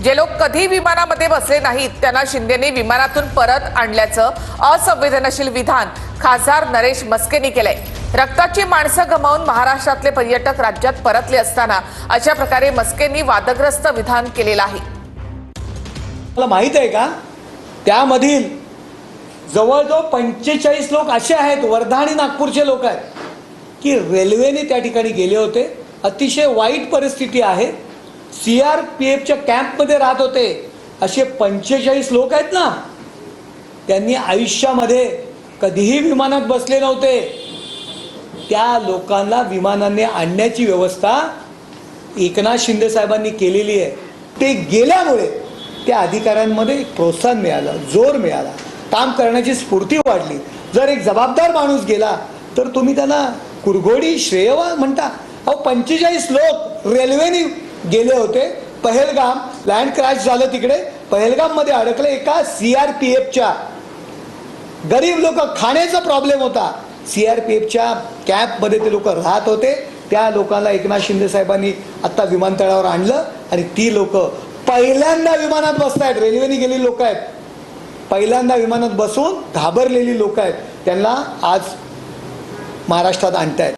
जे लोक कधी विमानामध्ये बसले नाहीत त्यांना शिंदेने विमानातून परत आणल्याचं असंवेदनशील विधान खासदार नरेश मस्केंनी केलंय। रक्ताची माणसं गमावून महाराष्ट्रातले पर्यटक राज्यात परतले असताना अशा प्रकारे मस्केंनी वादग्रस्त विधान केलेलं आहे। मला माहित आहे का, त्यामधील जवळजवळ 45 लोक असे आहेत, वर्धा आणि नागपूरचे लोक आहेत की रेल्वेने त्या ठिकाणी गेले होते। अतिशय वाईट परिस्थिती आहे। CRPFच्या कॅम्पमध्ये राहत होते असे 45 लोक आहेत ना, त्यांनी आयुष्यामध्ये कधीही विमानात बसले नव्हते। त्या लोकांना विमानाने आणण्याची व्यवस्था एकनाथ शिंदे साहेबांनी केलेली आहे। ते गेल्यामुळे त्या अधिकाऱ्यांमध्ये प्रोत्साहन मिळालं, जोर मिळाला, काम करण्याची स्फूर्ती वाढली। जर एक जबाबदार माणूस गेला तर तुम्ही त्याला कुरघोडी श्रेयवा म्हणता। अहो 45 लोक रेल्वेने गेले होते। पहलगाम लँड क्रॅश झालं, तिकडे पहलगाम मध्ये अडकले एका CRPFच्या गरीब लोक, खाण्याचा प्रॉब्लेम होता। CRPFच्या कॅम्पमध्ये ते लोक राहत होते। त्या लोकांना एकनाथ शिंदे साहेबांनी आता विमानतळावर आणलं आणि ती लोक पहिल्यांदा विमानात बसतायत। रेल्वेने गेलेली लोक आहेत, पहिल्यांदा विमानात बसून घाबरलेली लोक आहेत, त्यांना आज महाराष्ट्रात आणतायत।